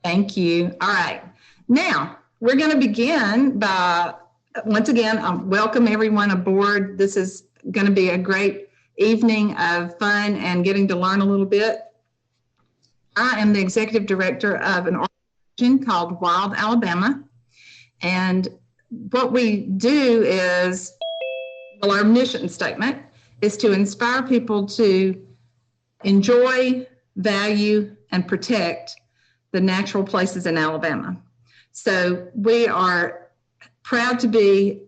Thank you. All right. Now, we're going to begin by, once again, welcome everyone aboard. This is going to be a great evening of fun and getting to learn a little bit. I am the executive director of an organization called Wild Alabama. And what we do is, well, our mission statement is to inspire people to enjoy, value, and protect the natural places in Alabama. So we are proud to be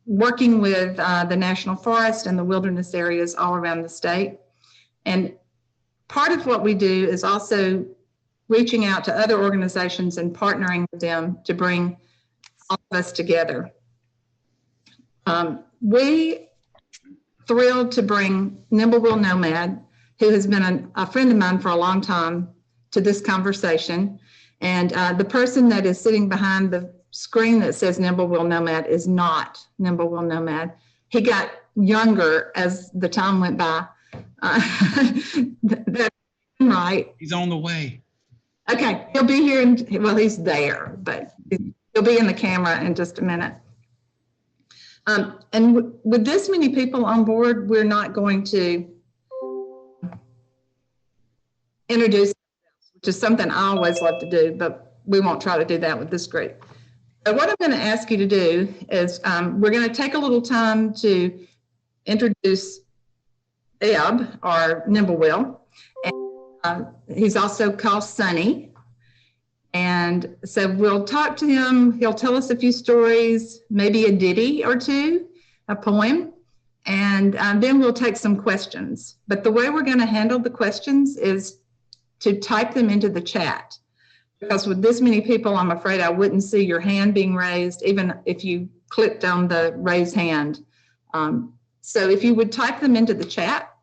working with the National Forest and the wilderness areas all around the state. And part of what we do is also reaching out to other organizations and partnering with them to bring all of us together. We thrilled to bring Nimblewill Nomad, who has been a friend of mine for a long time, to this conversation. And the person that is sitting behind the screen that says Nimblewill Nomad is not Nimblewill Nomad. He got younger as the time went by. That's right. He's on the way. Okay, he'll be here, well, he's there, but he'll be in the camera in just a minute. And with this many people on board, we're not going to introduce, which is something I always love to do, but we won't try to do that with this group. So what I'm going to ask you to do is we're going to take a little time to introduce Eb, or Nimblewill. And he's also called Sonny. And so we'll talk to him. He'll tell us a few stories, maybe a ditty or two, a poem, and then we'll take some questions. But the way we're going to handle the questions is to type them into the chat, because with this many people, I'm afraid I wouldn't see your hand being raised, even if you clicked on the raise hand. So if you would type them into the chat,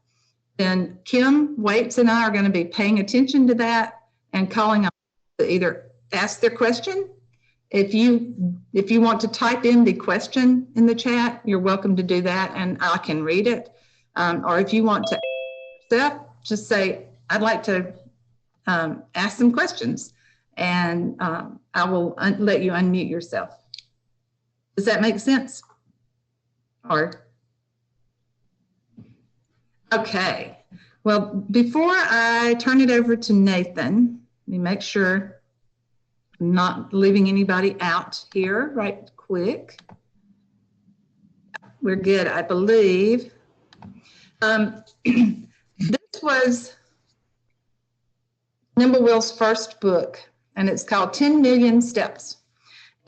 then Kim Waits and I are going to be paying attention to that and calling on to either ask their question. If you want to type in the question in the chat, you're welcome to do that and I can read it. Or if you want to yourself, just say, I'd like to ask some questions, and I will let you unmute yourself. Does that make sense? Or okay. Well, before I turn it over to Nathan, let me make sure I'm not leaving anybody out here right quick. We're good, I believe. This was Nimblewill's first book, and it's called 10 Million Steps.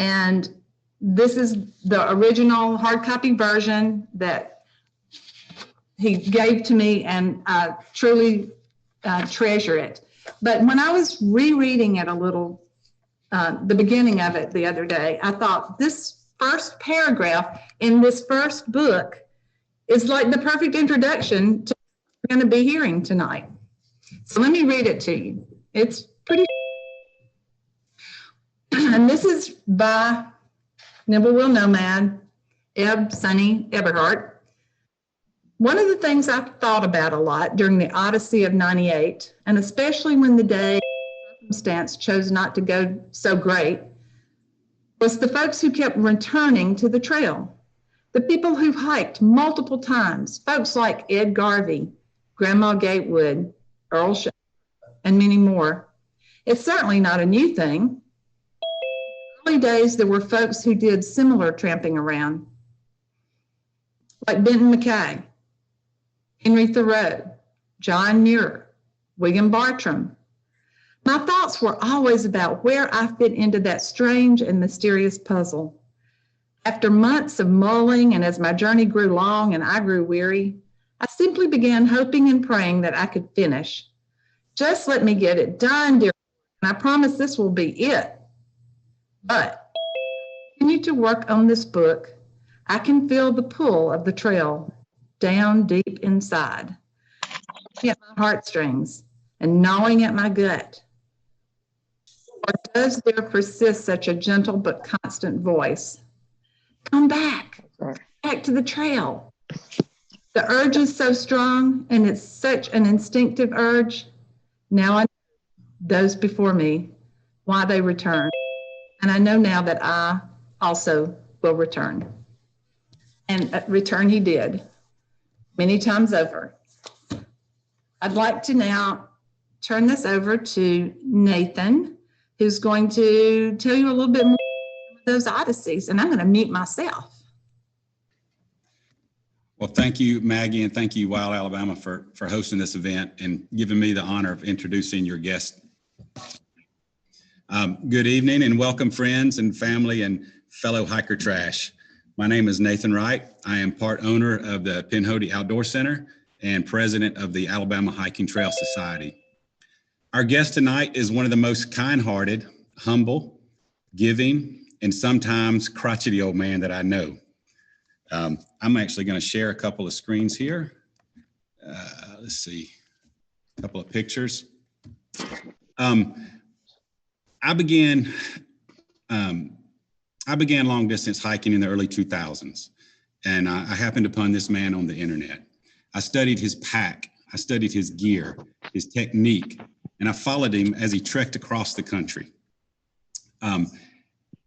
And this is the original hard copy version that he gave to me, and I truly treasure it. But when I was rereading it a little, the beginning of it the other day, I thought this first paragraph in this first book is like the perfect introduction to what we're going to be hearing tonight. So let me read it to you. It's pretty, and this is by Nimblewill Nomad, Sonny Eberhart. One of the things I've thought about a lot during the Odyssey of '98, and especially when the day circumstance chose not to go so great, was the folks who kept returning to the trail. The people who hiked multiple times, folks like Ed Garvey, Grandma Gatewood, Earl Shaw, and many more. It's certainly not a new thing. In the early days, there were folks who did similar tramping around, like Benton McKay, Henry Thoreau, John Muir, William Bartram. My thoughts were always about where I fit into that strange and mysterious puzzle. After months of mulling, and as my journey grew long and I grew weary, I simply began hoping and praying that I could finish. Just let me get it done, dear, and I promise this will be it. But I continue to work on this book. I can feel the pull of the trail down deep inside, at my heartstrings and gnawing at my gut. Or does there persist such a gentle but constant voice? Come back to the trail. The urge is so strong, and it's such an instinctive urge. Now I know those before me why they returned. And I know now that I also will return. And return he did, many times over. I'd like to now turn this over to Nathan, who's going to tell you a little bit more about those odysseys, and I'm going to mute myself. Well, thank you, Maggie, and thank you, Wild Alabama, for hosting this event and giving me the honor of introducing your guest. Good evening and welcome, friends and family and fellow hiker trash. My name is Nathan Wright. I am part owner of the Pinhoti Outdoor Center and president of the Alabama Hiking Trail Society. Our guest tonight is one of the most kind-hearted, humble, giving, and sometimes crotchety old man that I know. I'm actually going to share a couple of screens here. Let's see, a couple of pictures. I began long distance hiking in the early 2000s, and I happened upon this man on the internet. I studied his pack, I studied his gear, his technique, and I followed him as he trekked across the country.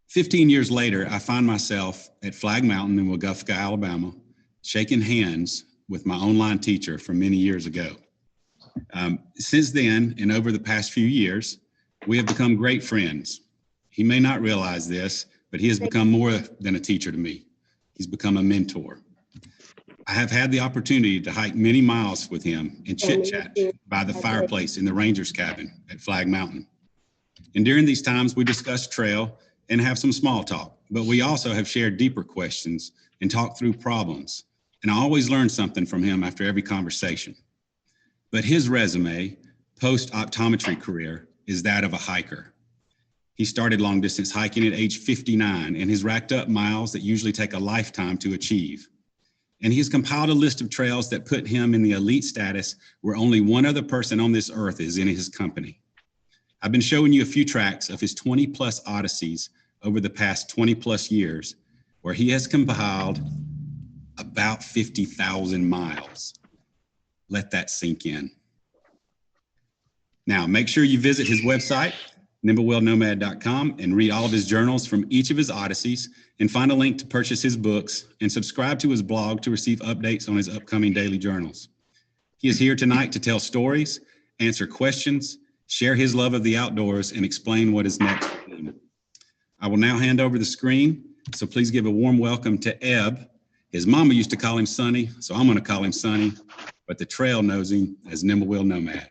15 years later, I find myself at Flag Mountain in Weguffka, Alabama, shaking hands with my online teacher from many years ago. Since then, and over the past few years, we have become great friends. He may not realize this, but he has become more than a teacher to me. He's become a mentor. I have had the opportunity to hike many miles with him and chit-chat by the fireplace in the Ranger's cabin at Flag Mountain. And during these times, we discuss trail and have some small talk, but we also have shared deeper questions and talked through problems. And I always learn something from him after every conversation. But his resume, post-optometry career, is that of a hiker. He started long distance hiking at age 59 and has racked up miles that usually take a lifetime to achieve. And he has compiled a list of trails that put him in the elite status where only one other person on this earth is in his company. I've been showing you a few tracks of his 20 plus odysseys over the past 20 plus years, where he has compiled about 50,000 miles. Let that sink in. Now, make sure you visit his website, Nimblewillnomad.com, and read all of his journals from each of his odysseys, and find a link to purchase his books and subscribe to his blog to receive updates on his upcoming daily journals. He is here tonight to tell stories, answer questions, share his love of the outdoors, and explain what is next for him. I will now hand over the screen, so please give a warm welcome to Eb. His mama used to call him Sonny, so I'm going to call him Sonny, but the trail knows him as Nimblewill Nomad.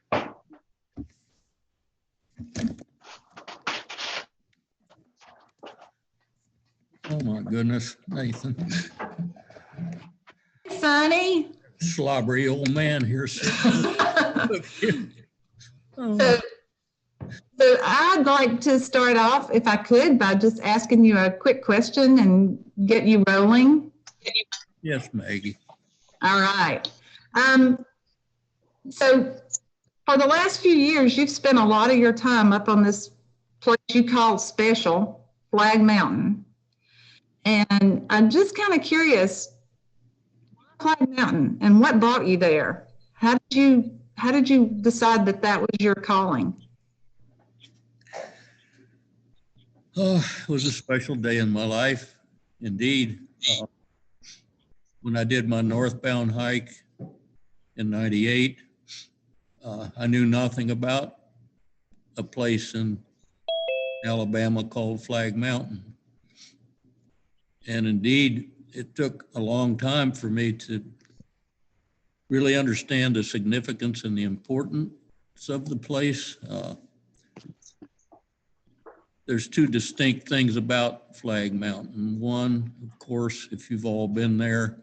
Oh my goodness, Nathan. Sonny. Slobbery old man here. So I'd like to start off, if I could, by just asking you a quick question and get you rolling. Yes, Maggie. All right. So for the last few years, you've spent a lot of your time up on this place you call special, Flag Mountain. And I'm just kind of curious, Flag Mountain, and what brought you there? How did you decide that that was your calling? Oh, it was a special day in my life, indeed. When I did my northbound hike in '98, I knew nothing about a place in Alabama called Flag Mountain. And indeed, it took a long time for me to really understand the significance and the importance of the place. There's two distinct things about Flag Mountain. One, of course, if you've all been there,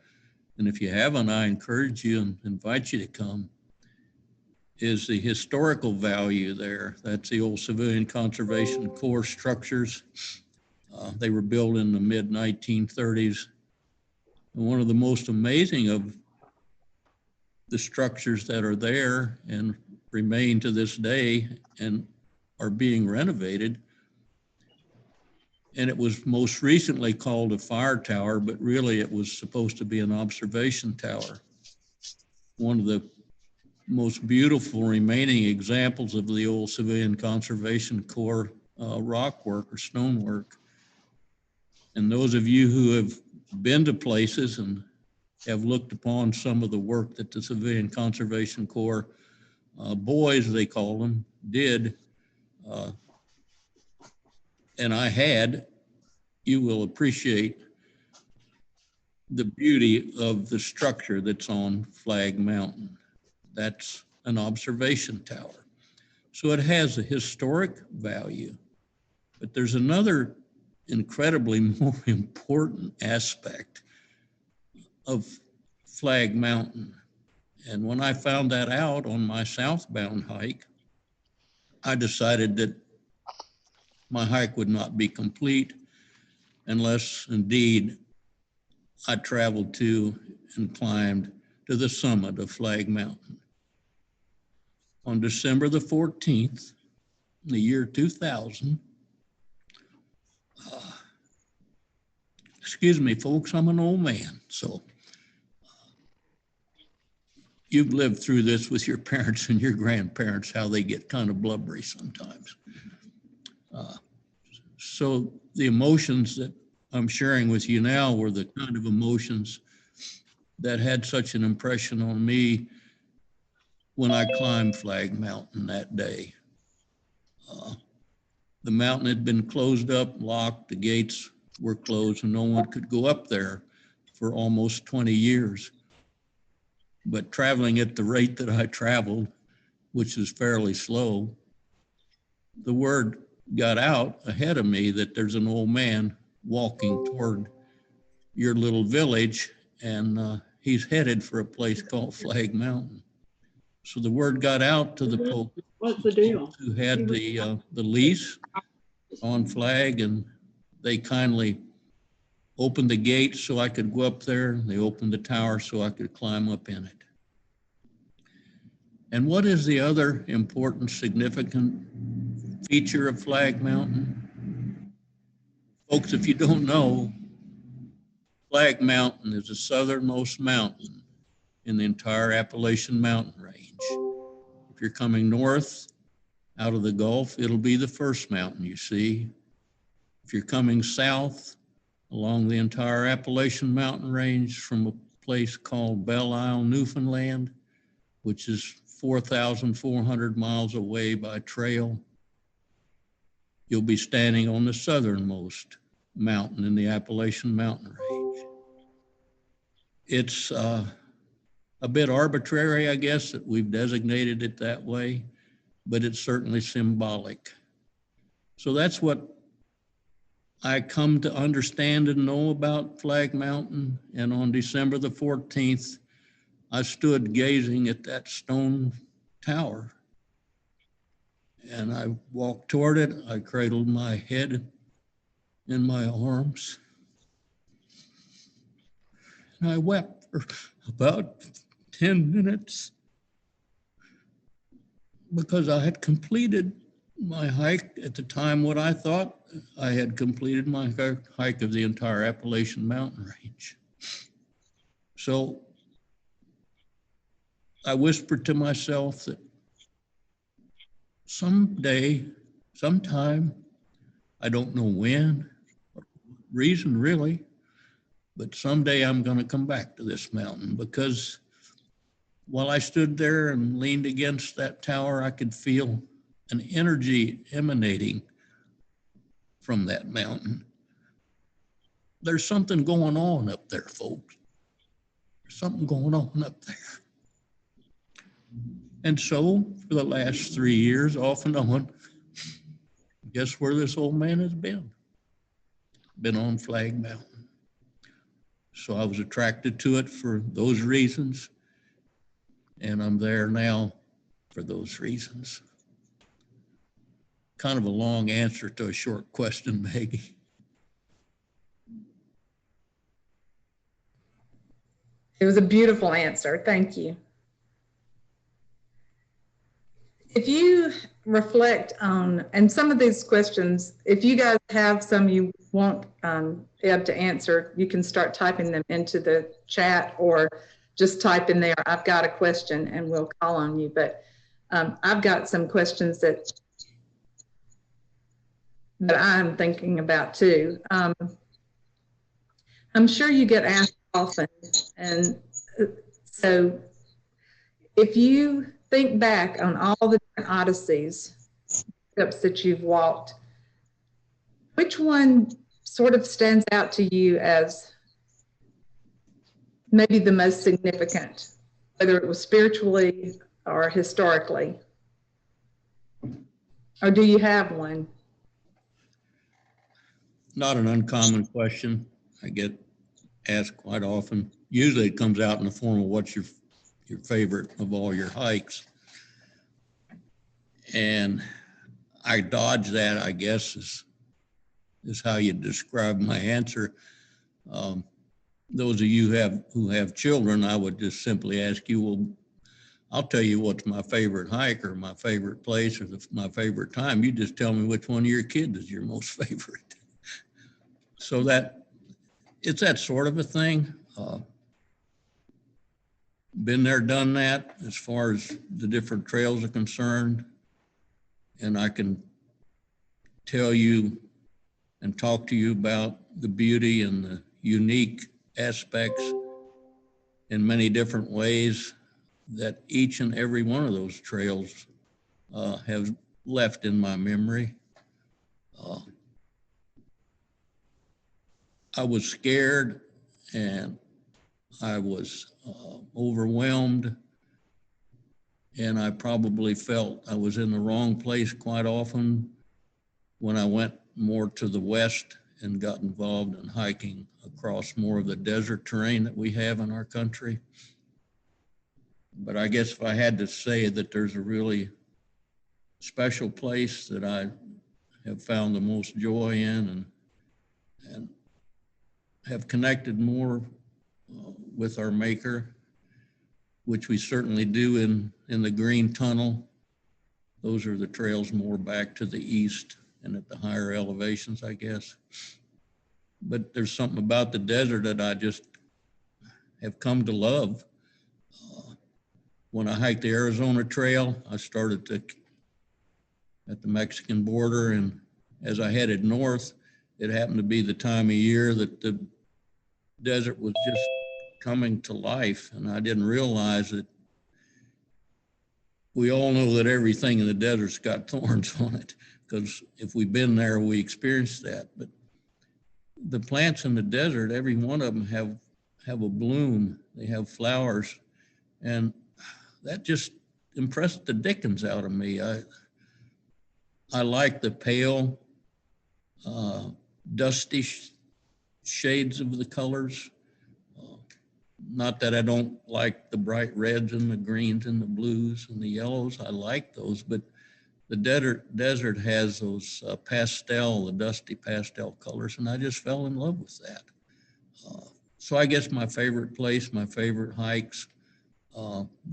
and if you haven't, I encourage you and invite you to come, is the historical value there. That's the old Civilian Conservation Corps structures. They were built in the mid-1930s. And one of the most amazing of the structures that are there and remain to this day and are being renovated. And it was most recently called a fire tower, but really it was supposed to be an observation tower. One of the most beautiful remaining examples of the old Civilian Conservation Corps rock work or stone work. And those of you who have been to places and have looked upon some of the work that the Civilian Conservation Corps boys, they call them, did, and I had, you will appreciate the beauty of the structure that's on Flag Mountain. That's an observation tower. So it has a historic value, but there's another incredibly more important aspect of Flag Mountain. And when I found that out on my southbound hike, I decided that my hike would not be complete unless indeed I traveled to and climbed to the summit of Flag Mountain. On December the 14th, in the year 2000, excuse me, folks, I'm an old man, so you've lived through this with your parents and your grandparents, how they get kind of blubbery sometimes. So the emotions that I'm sharing with you now were the kind of emotions that had such an impression on me when I climbed Flag Mountain that day. The mountain had been closed up, locked, the gates were closed, and no one could go up there for almost 20 years. But traveling at the rate that I traveled, which is fairly slow, the word got out ahead of me that there's an old man walking toward your little village, and he's headed for a place called Flag Mountain. So the word got out to the folks who had the lease on Flag, and they kindly opened the gate so I could go up there. They opened the tower so I could climb up in it. And what is the other important, significant feature of Flag Mountain? Folks, if you don't know, Flag Mountain is the southernmost mountain in the entire Appalachian Mountain Range. If you're coming north out of the Gulf, it'll be the first mountain you see. If you're coming south along the entire Appalachian Mountain Range from a place called Belle Isle, Newfoundland, which is 4,400 miles away by trail, you'll be standing on the southernmost mountain in the Appalachian Mountain Range. It's a bit arbitrary, I guess, that we've designated it that way, but it's certainly symbolic. So that's what I come to understand and know about Flag Mountain. And on December the 14th, I stood gazing at that stone tower, and I walked toward it. I cradled my head in my arms, and I wept for about 10 minutes because I had completed my hike at the time. What I thought I had completed my hike of the entire Appalachian Mountain Range. So I whispered to myself that someday, sometime, I don't know when, or reason really, but someday I'm going to come back to this mountain, because while I stood there and leaned against that tower, I could feel an energy emanating from that mountain. There's something going on up there, folks. There's something going on up there. And so for the last 3 years, off and on, guess where this old man has been? Been on Flag Mountain. So I was attracted to it for those reasons, and I'm there now for those reasons. Kind of a long answer to a short question, Maggie. It was a beautiful answer. Thank you. If you reflect on, and some of these questions, if you guys have some you want Eb to answer, you can start typing them into the chat, or just type in there, I've got a question, and we'll call on you. But I've got some questions that that I'm thinking about too. I'm sure you get asked often, and so if you think back on all the different odysseys, steps that you've walked, which one sort of stands out to you as maybe the most significant, whether it was spiritually or historically? Or do you have one? Not an uncommon question. I get asked quite often. Usually it comes out in the form of what's your favorite of all your hikes. And I dodge that, I guess, is how you describe my answer. Those of you who have children, I would just simply ask you, well, I'll tell you what's my favorite hike or my favorite place or my favorite time. You just tell me which one of your kids is your most favorite. So that it's that sort of a thing. Been there, done that as far as the different trails are concerned. And I can tell you and talk to you about the beauty and the unique aspects in many different ways that each and every one of those trails have left in my memory. I was scared and I was overwhelmed, and I probably felt I was in the wrong place quite often when I went more to the west and got involved in hiking across more of the desert terrain that we have in our country. But I guess if I had to say that there's a really special place that I have found the most joy in and have connected more with our Maker, which we certainly do in the Green Tunnel. Those are the trails more back to the east and at the higher elevations, I guess. But there's something about the desert that I just have come to love. When I hiked the Arizona Trail, I started at the Mexican border, and as I headed north, it happened to be the time of year that the desert was just coming to life, and I didn't realize that. We all know that everything in the desert's got thorns on it, because if we've been there, we experienced that. But the plants in the desert, every one of them have a bloom. They have flowers, and that just impressed the dickens out of me. I like the pale, dusty shades of the colors. Not that I don't like the bright reds and the greens and the blues and the yellows. I like those, but the desert has those the dusty pastel colors, and I just fell in love with that. So I guess my favorite place, my favorite hikes,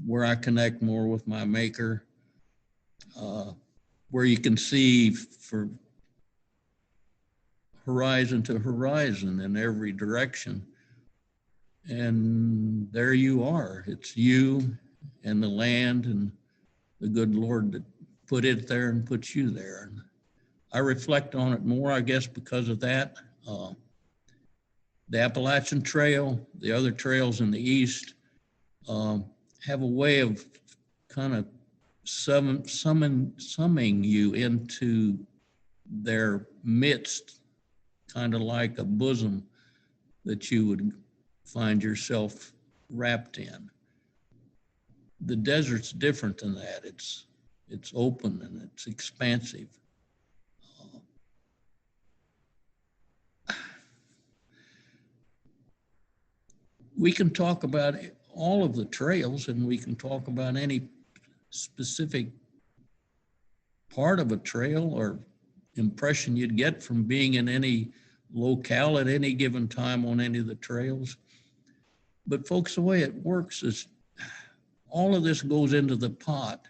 where I connect more with my Maker, where you can see for horizon to horizon in every direction. And there you are. It's you and the land and the good Lord that put it there and put you there. And I reflect on it more, I guess, because of that. The Appalachian Trail, the other trails in the east, have a way of kind of summing you into their midst, kind of like a bosom that you would find yourself wrapped in. The desert's different than that. It's open and it's expansive. We can talk about all of the trails, and we can talk about any specific part of a trail or impression you'd get from being in any locale at any given time on any of the trails. But folks, the way it works is all of this goes into the pot.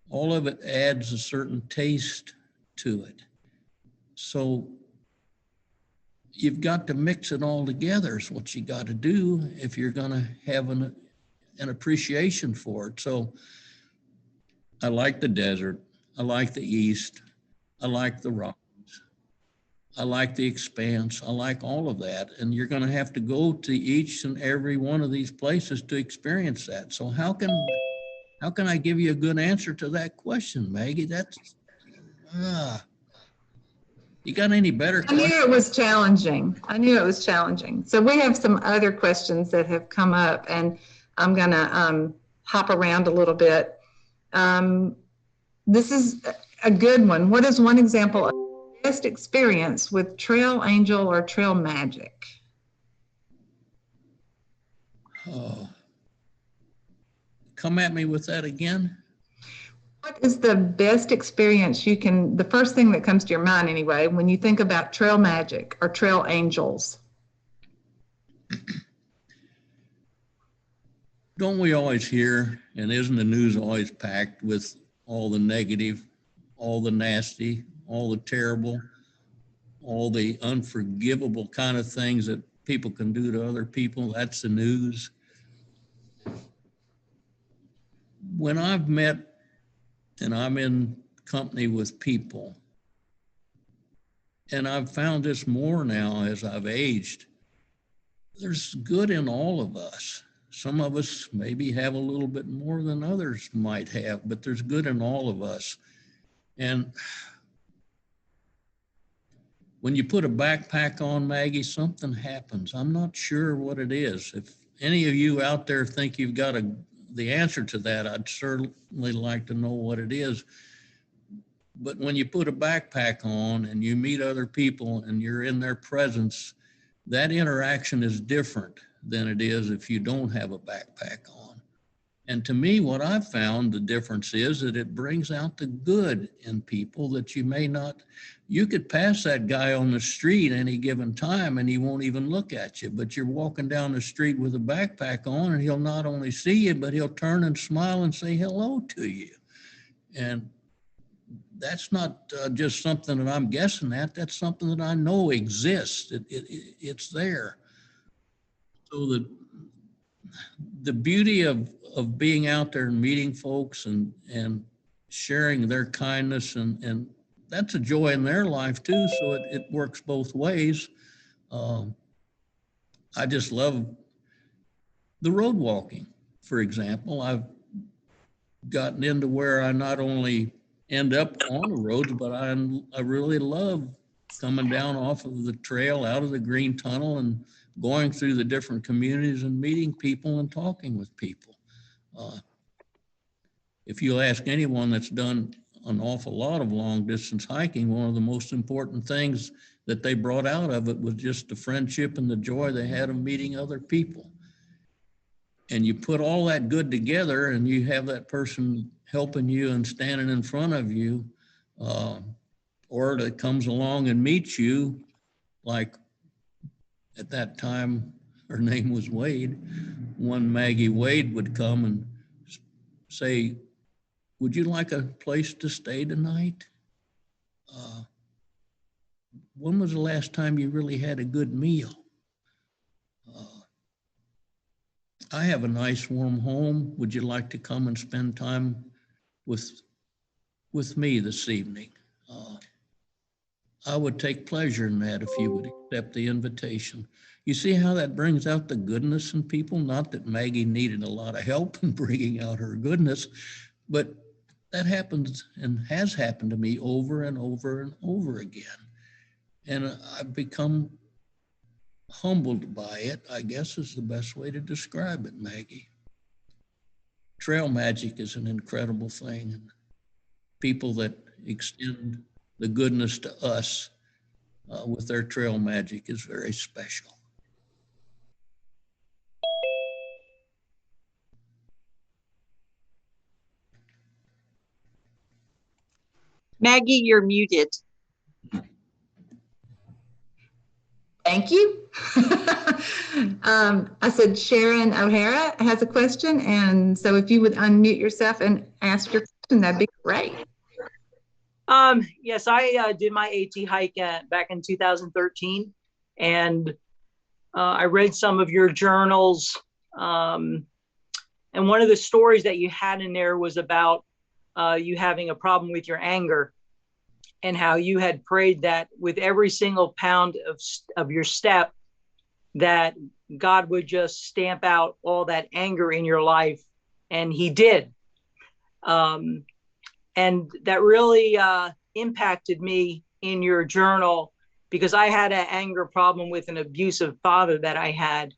All of it adds a certain taste to it. So you've got to mix it all together is what you got to do if you're going to have an appreciation for it. So I like the desert. I like the east. I like the rockies. I like the expanse. I like all of that. And you're going to have to go to each and every one of these places to experience that. So how can I give you a good answer to that question, Maggie? That's, you got any better I knew questions? it was challenging. I knew it was challenging. So we have some other questions that have come up, and I'm going to hop around a little bit. This is a good one. What is one example of best experience with Trail Angel or Trail Magic? Come at me with that again. What is the best experience the first thing that comes to your mind anyway, when you think about Trail Magic or Trail Angels? Don't we always hear, and isn't the news always packed with all the negative, all the nasty, all the terrible, all the unforgivable kind of things that people can do to other people? That's the news. When I've met and I'm in company with people, and I've found this more now as I've aged, there's good in all of us. Some of us maybe have a little bit more than others might have, but there's good in all of us. And when you put a backpack on, Maggie, something happens. I'm not sure what it is. If any of you out there think you've got the answer to that, I'd certainly like to know what it is. But when you put a backpack on and you meet other people and you're in their presence, that interaction is different than it is if you don't have a backpack on. And to me, what I've found the difference is that it brings out the good in people that you could pass that guy on the street any given time and he won't even look at you, but you're walking down the street with a backpack on and he'll not only see you, but he'll turn and smile and say hello to you. And that's not just something that I'm guessing at, that's something that I know exists. It's there. So the beauty of being out there and meeting folks and sharing their kindness and that's a joy in their life too. So it works both ways. I just love the road walking, for example. I've gotten into where I not only end up on the roads, but I really love coming down off of the trail out of the green tunnel and going through the different communities and meeting people and talking with people. If you ask anyone that's done an awful lot of long distance hiking, one of the most important things that they brought out of it was just the friendship and the joy they had of meeting other people. And you put all that good together and you have that person helping you and standing in front of you, or that comes along and meets you, like at that time, her name was Wade. One Maggie Wade would come and say, would you like a place to stay tonight? When was the last time you really had a good meal? I have a nice warm home. Would you like to come and spend time with me this evening? I would take pleasure in that if you would accept the invitation. You see how that brings out the goodness in people? Not that Maggie needed a lot of help in bringing out her goodness, but that happens and has happened to me over and over and over again. And I've become humbled by it, I guess is the best way to describe it, Maggie. Trail magic is an incredible thing. And people that extend the goodness to us with their trail magic is very special. Maggie, you're muted. Thank you. I said Sharon O'Hara has a question, and so if you would unmute yourself and ask your question, that'd be great. Yes, I did my AT hike back in 2013, and I read some of your journals, and one of the stories that you had in there was about you having a problem with your anger. and how you had prayed that with every single pound of your step, that God would just stamp out all that anger in your life. And he did. And that really impacted me in your journal, because I had an anger problem with an abusive father that I had.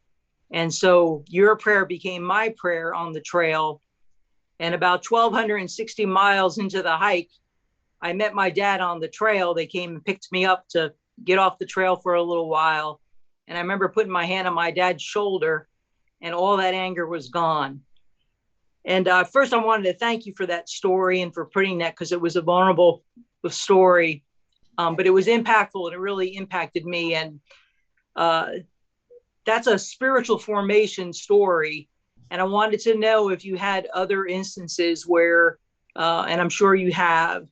And so your prayer became my prayer on the trail. And about 1,260 miles into the hike, I met my dad on the trail. They came and picked me up to get off the trail for a little while. And I remember putting my hand on my dad's shoulder, and all that anger was gone. And first, I wanted to thank you for that story and for putting that, because it was a vulnerable story, but it was impactful, and it really impacted me. And that's a spiritual formation story. And I wanted to know if you had other instances where, and I'm sure you have,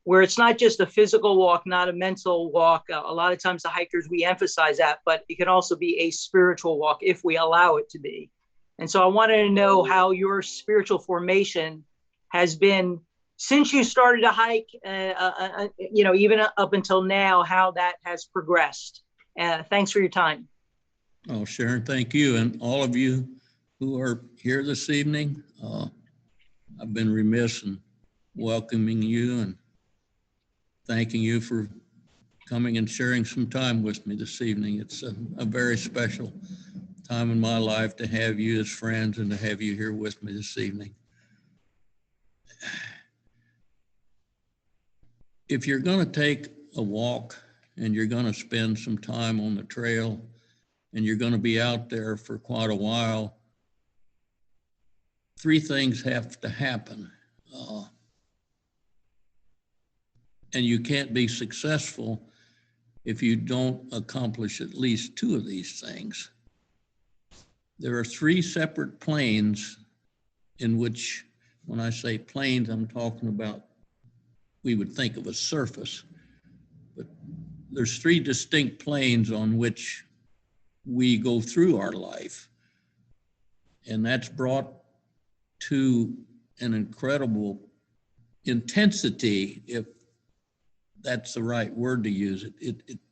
where it's not just a physical walk, not a mental walk. A lot of times the hikers, we emphasize that, but it can also be a spiritual walk if we allow it to be. And so I wanted to know how your spiritual formation has been since you started to hike, even up until now, how that has progressed. Thanks for your time. Oh, Sharon, thank you. And all of you who are here this evening, I've been remiss in welcoming you and thanking you for coming and sharing some time with me this evening. It's a very special time in my life to have you as friends and to have you here with me this evening. If you're going to take a walk and you're going to spend some time on the trail and you're going to be out there for quite a while, three things have to happen. And you can't be successful if you don't accomplish at least two of these things. There are three separate planes in which, when I say planes, I'm talking about, we would think of a surface, but there's three distinct planes on which we go through our life. And that's brought to an incredible intensity, if that's the right word to use.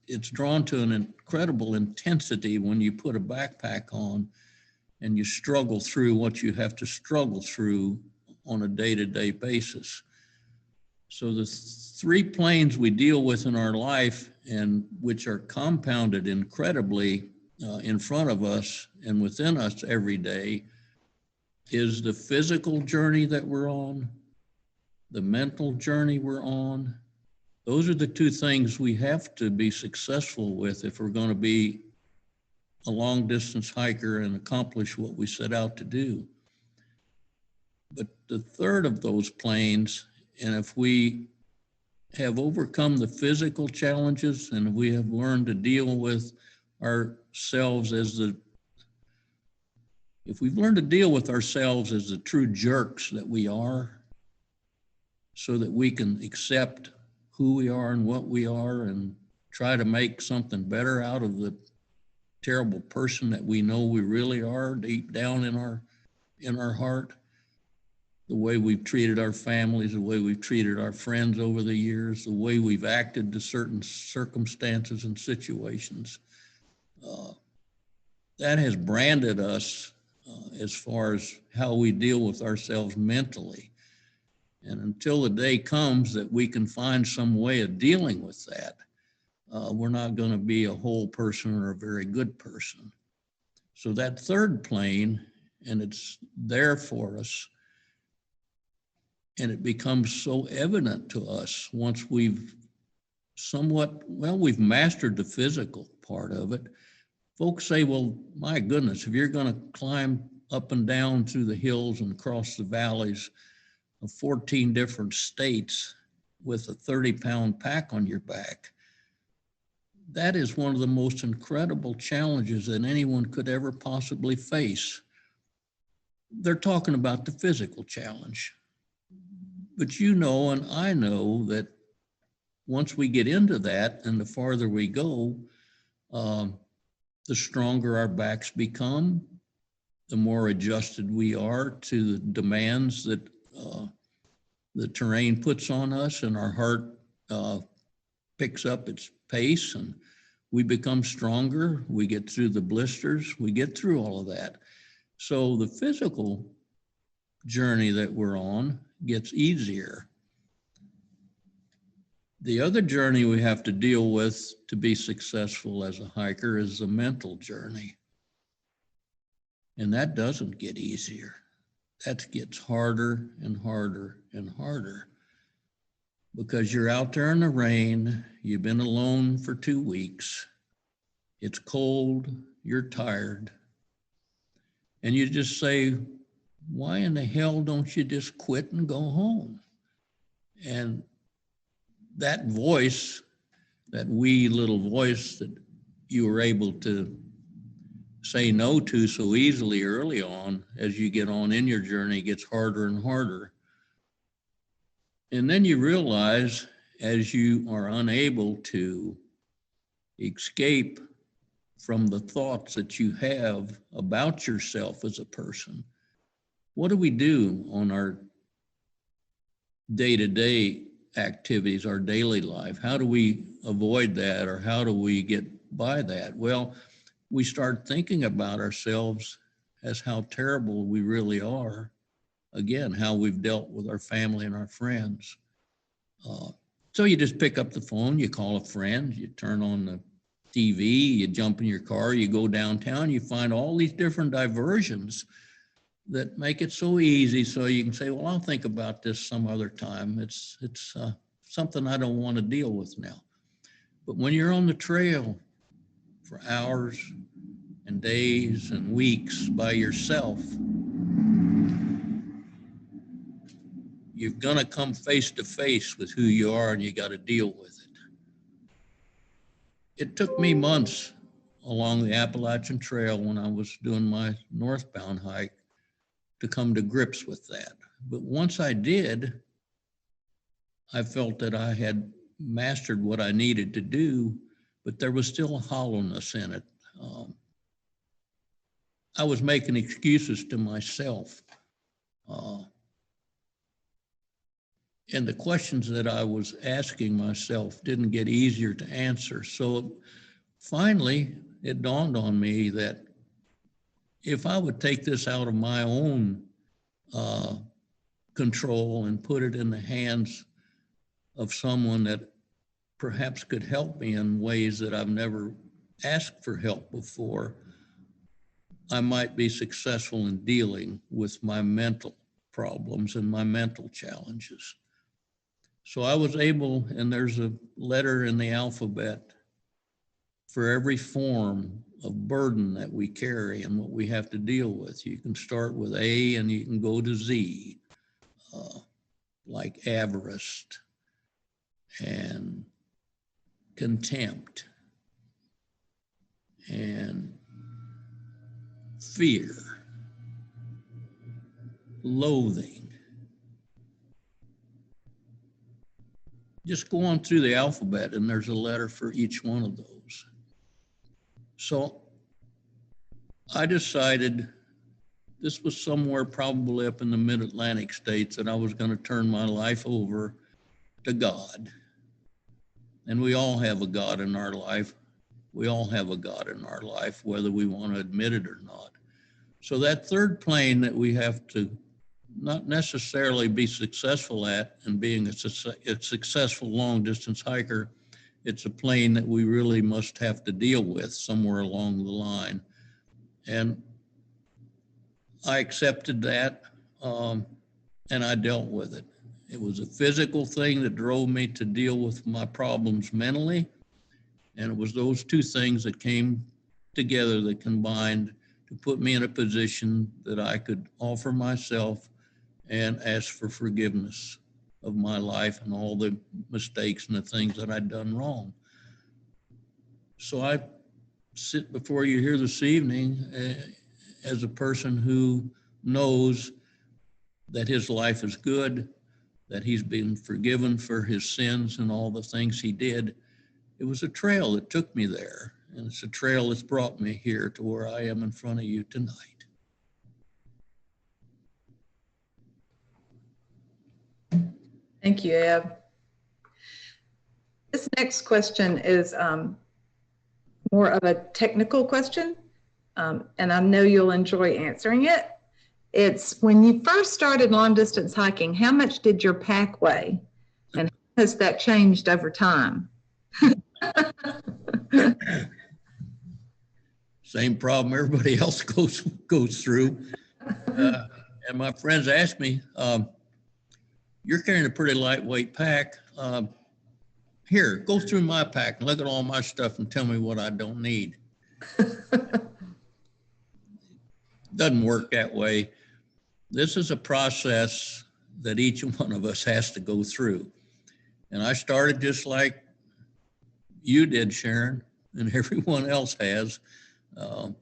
It's drawn to an incredible intensity when you put a backpack on and you struggle through what you have to struggle through on a day-to-day basis. So the three planes we deal with in our life, and which are compounded incredibly in front of us and within us every day, is the physical journey that we're on, the mental journey we're on. Those are the two things we have to be successful with if we're going to be a long distance hiker and accomplish what we set out to do. But the third of those planes, and if we have overcome the physical challenges and we have learned to deal with ourselves if we've learned to deal with ourselves as the true jerks that we are, so that we can accept who we are and what we are and try to make something better out of the terrible person that we know we really are deep down in our heart, the way we've treated our families, the way we've treated our friends over the years, the way we've acted to certain circumstances and situations. That has branded us as far as how we deal with ourselves mentally. And until the day comes that we can find some way of dealing with that, we're not going to be a whole person or a very good person. So that third plane, and it's there for us, and it becomes so evident to us once we've we've mastered the physical part of it. Folks say, well, my goodness, if you're going to climb up and down through the hills and across the valleys of 14 different states with a 30-pound pack on your back, that is one of the most incredible challenges that anyone could ever possibly face. They're talking about the physical challenge. But you know, and I know that once we get into that and the farther we go, the stronger our backs become, the more adjusted we are to the demands that the terrain puts on us, and our heart picks up its pace, and we become stronger. We get through the blisters. We get through all of that. So the physical journey that we're on gets easier. The other journey we have to deal with to be successful as a hiker is the mental journey. And that doesn't get easier. That gets harder and harder and harder, because you're out there in the rain, you've been alone for 2 weeks, it's cold, you're tired, and you just say, why in the hell don't you just quit and go home? And that voice, that wee little voice that you were able to say no to so easily early on, as you get on in your journey, gets harder and harder. And then you realize, as you are unable to escape from the thoughts that you have about yourself as a person, what do we do on our day-to-day activities, our daily life? How do we avoid that, or how do we get by that? Well, we start thinking about ourselves as how terrible we really are. Again, how we've dealt with our family and our friends. So you just pick up the phone, you call a friend, you turn on the TV, you jump in your car, you go downtown, you find all these different diversions that make it so easy, so you can say, well, I'll think about this some other time. It's something I don't want to deal with now. But when you're on the trail for hours and days and weeks by yourself, you're gonna come face to face with who you are, and you got to deal with it. It took me months along the Appalachian Trail when I was doing my northbound hike to come to grips with that. But once I did, I felt that I had mastered what I needed to do, but there was still a hollowness in it. I was making excuses to myself. And the questions that I was asking myself didn't get easier to answer. So finally, it dawned on me that if I would take this out of my own control and put it in the hands of someone that perhaps could help me in ways that I've never asked for help before, I might be successful in dealing with my mental problems and my mental challenges. So I was able, and there's a letter in the alphabet for every form of burden that we carry and what we have to deal with. You can start with A and you can go to Z, like avarice and contempt and fear, loathing. Just go on through the alphabet and there's a letter for each one of those. So I decided, this was somewhere probably up in the mid-Atlantic states, that I was going to turn my life over to God. And we all have a God in our life. We all have a God in our life, whether we want to admit it or not. So that third plane that we have to not necessarily be successful at, and being a successful long distance hiker, it's a plane that we really must have to deal with somewhere along the line. And I accepted that, and I dealt with it. It was a physical thing that drove me to deal with my problems mentally. And it was those two things that came together that combined to put me in a position that I could offer myself and ask for forgiveness of my life and all the mistakes and the things that I'd done wrong. So I sit before you here this evening as a person who knows that his life is good, that he's been forgiven for his sins and all the things he did. It was a trail that took me there, and it's a trail that's brought me here to where I am in front of you tonight. Thank you, Eb. This next question is more of a technical question, and I know you'll enjoy answering it. It's, when you first started long distance hiking, how much did your pack weigh? And how has that changed over time? Same problem everybody else goes through. And my friends ask me, you're carrying a pretty lightweight pack. Here, go through my pack and look at all my stuff and tell me what I don't need. Doesn't work that way. This is a process that each one of us has to go through. And I started just like you did, Sharon, and everyone else has. About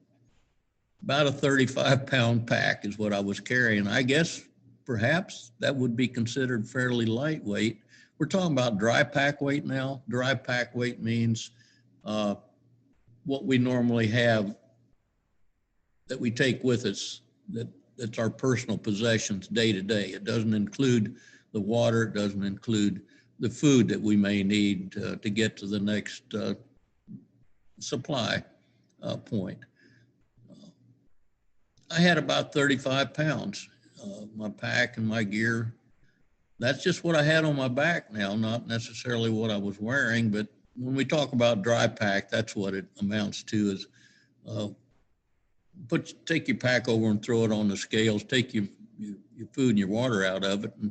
a 35-pound pack is what I was carrying. I guess perhaps that would be considered fairly lightweight. We're talking about dry pack weight now. Dry pack weight means what we normally have that we take with us, that's our personal possessions day to day. It doesn't include the water, it doesn't include the food that we may need to get to the next supply point. I had about 35 pounds. My pack and my gear, that's just what I had on my back now, not necessarily what I was wearing, but when we talk about dry pack, that's what it amounts to, is take your pack over and throw it on the scales, take your food and your water out of it, and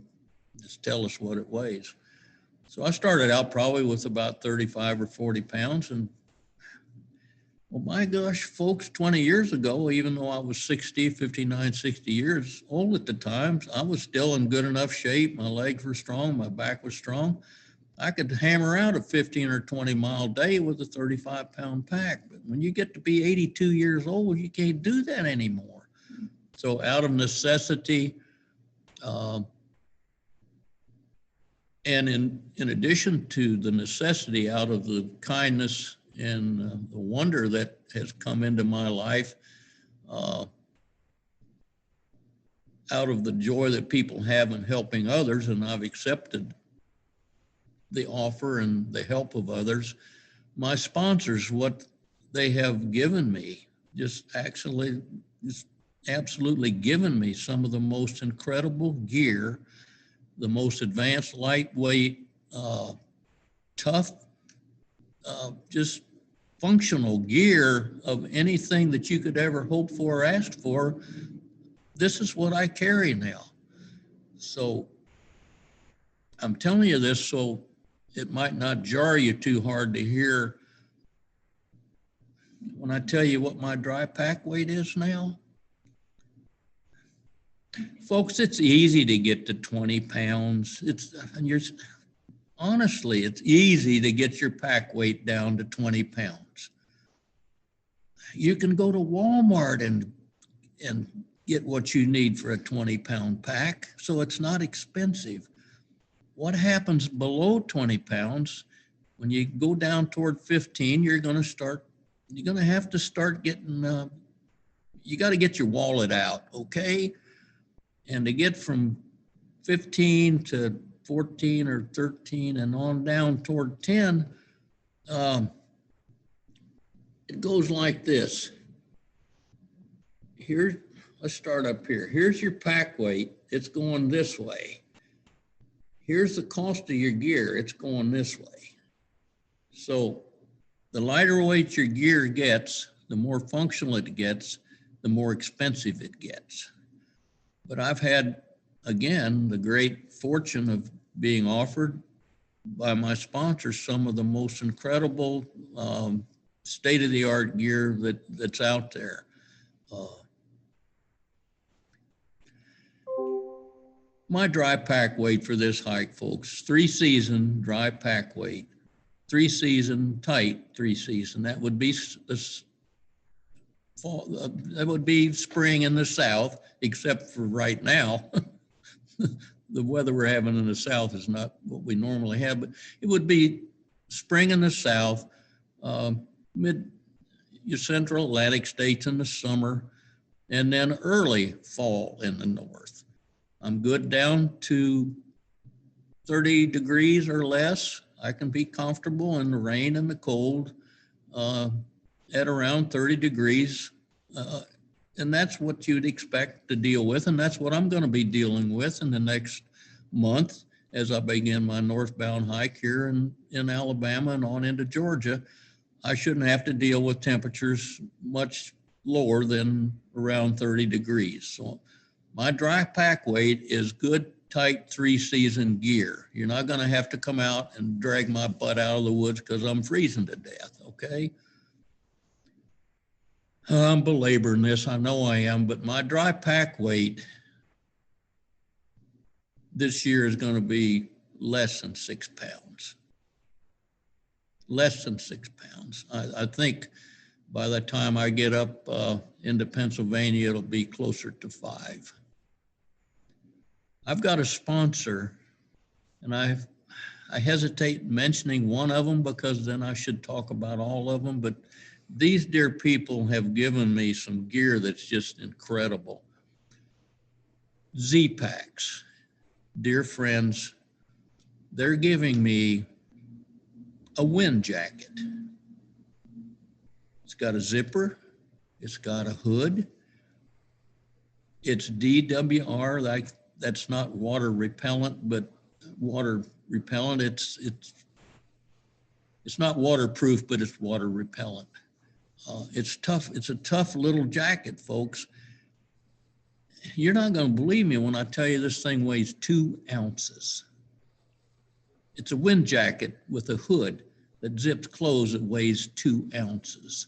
just tell us what it weighs. So I started out probably with about 35 or 40 pounds. And well, my gosh, folks, 20 years ago, even though I was 59, 60 years old at the time, I was still in good enough shape. My legs were strong, my back was strong. I could hammer out a 15 or 20 mile day with a 35-pound pack. But when you get to be 82 years old, you can't do that anymore. So out of necessity, and in addition to the necessity, out of the kindness and the wonder that has come into my life, out of the joy that people have in helping others, and I've accepted the offer and the help of others. My sponsors, what they have given me, just absolutely given me some of the most incredible gear, the most advanced, lightweight, tough, just functional gear of anything that you could ever hope for or ask for. This is what I carry now. So I'm telling you this so it might not jar you too hard to hear when I tell you what my dry pack weight is now. Folks, it's easy to get to 20 pounds. Honestly, it's easy to get your pack weight down to 20 pounds. You can go to Walmart and get what you need for a 20-pound pack, so it's not expensive. What happens below 20 pounds, when you go down toward 15, you're going to have to start getting, you got to get your wallet out, okay? And to get from 15 to 14 or 13 and on down toward 10, it goes like this. Here, let's start up here. Here's your pack weight. It's going this way. Here's the cost of your gear. It's going this way. So the lighter weight your gear gets, the more functional it gets, the more expensive it gets. But I've had, again, the great fortune of being offered by my sponsors some of the most incredible state-of-the-art gear that's out there. My dry pack weight for this hike, folks, 3-season dry pack weight, 3-season tight, 3-season. That would be fall. That would be spring in the south, except for right now. The weather we're having in the south is not what we normally have, but it would be spring in the south, your central Atlantic states in the summer, and then early fall in the north. I'm good down to 30 degrees or less. I can be comfortable in the rain and the cold at around 30 degrees. And that's what you'd expect to deal with. And that's what I'm going to be dealing with in the next month as I begin my northbound hike here in Alabama and on into Georgia. I shouldn't have to deal with temperatures much lower than around 30 degrees. So my dry pack weight is good, tight 3-season gear. You're not going to have to come out and drag my butt out of the woods because I'm freezing to death, okay? I'm belaboring this, I know I am, but my dry pack weight this year is going to be less than 6 pounds. Less than 6 pounds. I think by the time I get up into Pennsylvania, it'll be closer to 5. I've got a sponsor, and I hesitate mentioning one of them because then I should talk about all of them, but these dear people have given me some gear that's just incredible. Z-Packs, dear friends, they're giving me a wind jacket. It's got a zipper, it's got a hood, it's DWR, like that's not water repellent, but water repellent. It's not waterproof, but it's water repellent. It's tough. It's a tough little jacket, folks. You're not going to believe me when I tell you this thing weighs 2 ounces. It's a wind jacket with a hood that zips closed that weighs 2 ounces.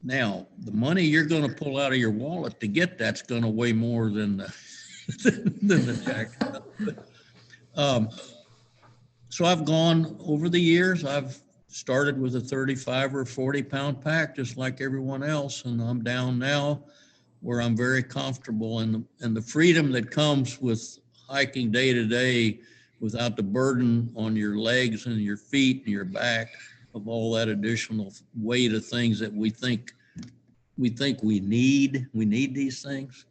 Now, the money you're going to pull out of your wallet to get that's going to weigh more than the jacket. So I've gone over the years. I've started with a 35 or 40 pound pack, just like everyone else. And I'm down now where I'm very comfortable, and the freedom that comes with hiking day to day without the burden on your legs and your feet and your back of all that additional weight of things that we think we need. We need these things.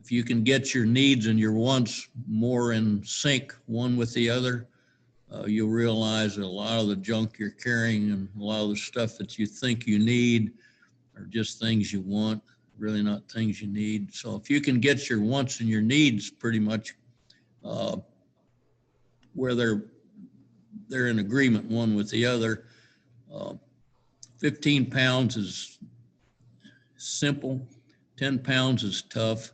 If you can get your needs and your wants more in sync, one with the other, you'll realize that a lot of the junk you're carrying and a lot of the stuff that you think you need are just things you want, really not things you need. So if you can get your wants and your needs pretty much where they're in agreement one with the other, 15 pounds is simple, 10 pounds is tough.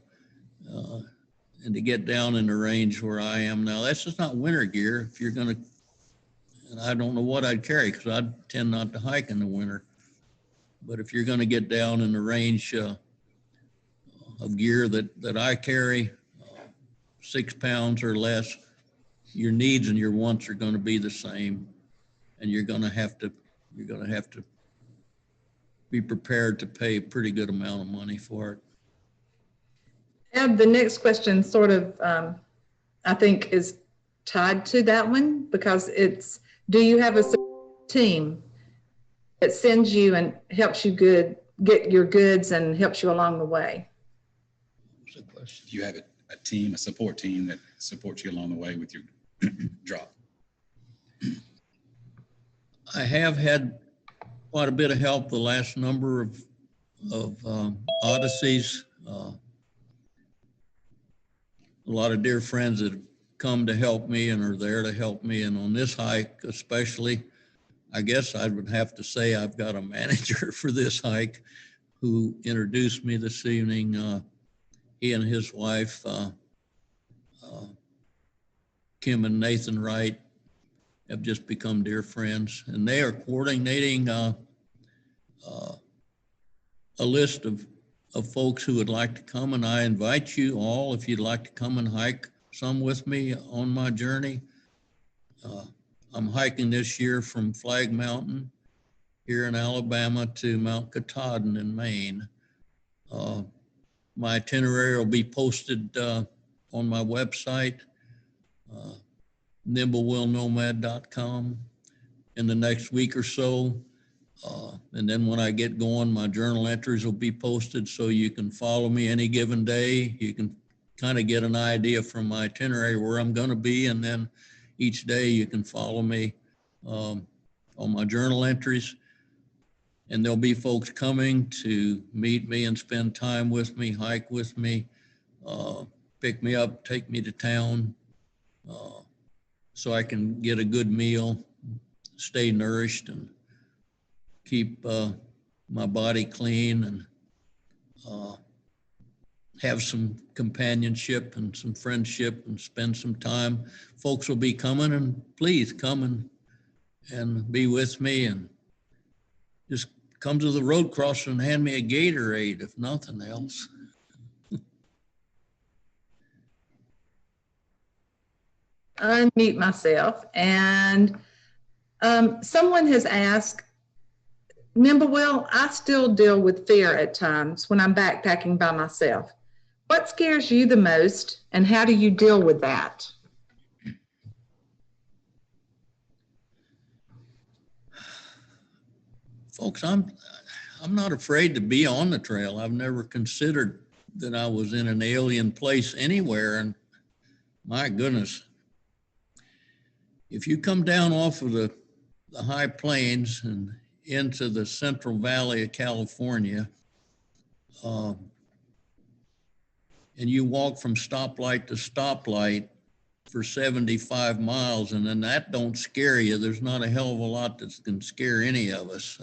And to get down in the range where I am now, that's just not winter gear. If you're going to, and I don't know what I'd carry because I tend not to hike in the winter. But if you're going to get down in the range of gear that I carry, 6 pounds or less, your needs and your wants are going to be the same, and you're going to have to be prepared to pay a pretty good amount of money for it. And the next question sort of, I think, is tied to that one because it's, do you have a team that sends you and helps you get your goods and helps you along the way? Do you have a team, a support team that supports you along the way with your drop? I have had quite a bit of help the last number of odysseys. A lot of dear friends that have come to help me and are there to help me. And on this hike especially, I guess I would have to say I've got a manager for this hike who introduced me this evening. He and his wife, Kim and Nathan Wright, have just become dear friends. And they are coordinating a list of folks who would like to come, and I invite you all, if you'd like to come and hike some with me on my journey. I'm hiking this year from Flag Mountain here in Alabama to Mount Katahdin in Maine. My itinerary will be posted on my website, Nimblewill in the next week or so. And then when I get going, my journal entries will be posted so you can follow me any given day. You can kind of get an idea from my itinerary where I'm going to be. And then each day you can follow me on my journal entries. And there'll be folks coming to meet me and spend time with me, hike with me, pick me up, take me to town, so I can get a good meal, stay nourished, and keep my body clean, and have some companionship and some friendship and spend some time. Folks will be coming, and please come and be with me, and just come to the road crossing and hand me a Gatorade, if nothing else. Unmute myself. And someone has asked, Nimblewill, I still deal with fear at times when I'm backpacking by myself. What scares you the most, and how do you deal with that? Folks, I'm not afraid to be on the trail. I've never considered that I was in an alien place anywhere. And my goodness, if you come down off of the high plains and into the Central Valley of California, and you walk from stoplight to stoplight for 75 miles, and then that don't scare you, there's not a hell of a lot that can scare any of us.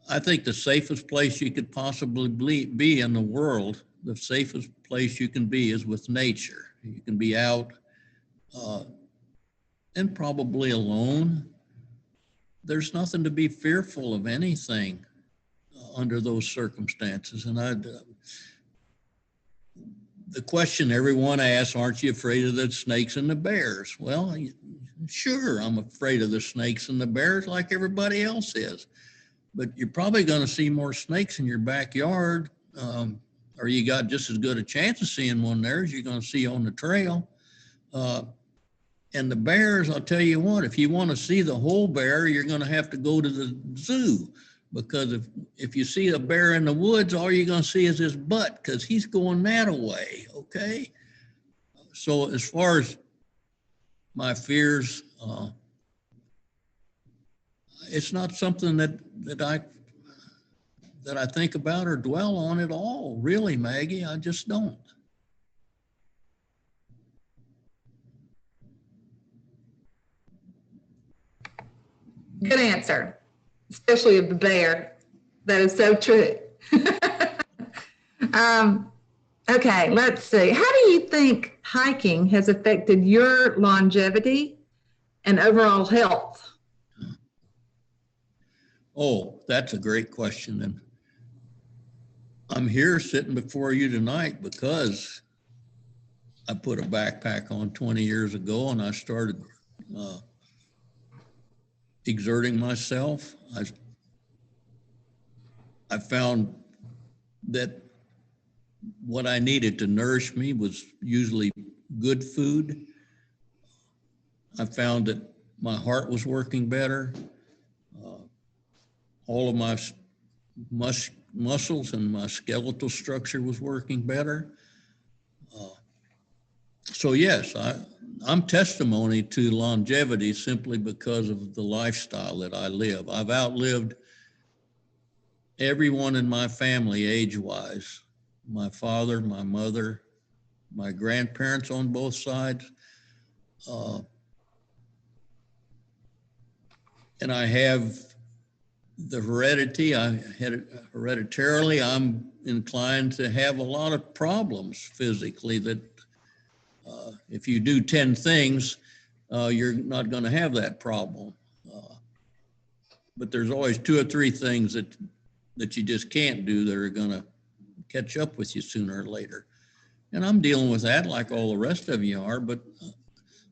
I think the safest place you could possibly be in the world, the safest place you can be is with nature. You can be out and probably alone. There's nothing to be fearful of anything under those circumstances. And the question everyone asks, aren't you afraid of the snakes and the bears? Well, sure, I'm afraid of the snakes and the bears like everybody else is. But you're probably going to see more snakes in your backyard, or you got just as good a chance of seeing one there as you're going to see on the trail. And the bears, I'll tell you what, if you want to see the whole bear, you're going to have to go to the zoo, because if you see a bear in the woods, all you're going to see is his butt, because he's going that way, okay? So as far as my fears, it's not something that I think about or dwell on at all, really, Maggie. I just don't. Good answer, especially of the bear. That is so true. Okay, let's see. How do you think hiking has affected your longevity and overall health? Oh, that's a great question. And I'm here sitting before you tonight because I put a backpack on 20 years ago, and I started exerting myself. I found that what I needed to nourish me was usually good food. I found that my heart was working better. All of my muscles and my skeletal structure was working better. So yes, I'm testimony to longevity simply because of the lifestyle that I live. I've outlived everyone in my family age-wise. My father, my mother, my grandparents on both sides. And I have the heredity. Hereditarily, I'm inclined to have a lot of problems physically that if you do 10 things, you're not going to have that problem. But there's always 2 or 3 things that you just can't do that are going to catch up with you sooner or later. And I'm dealing with that like all the rest of you are, but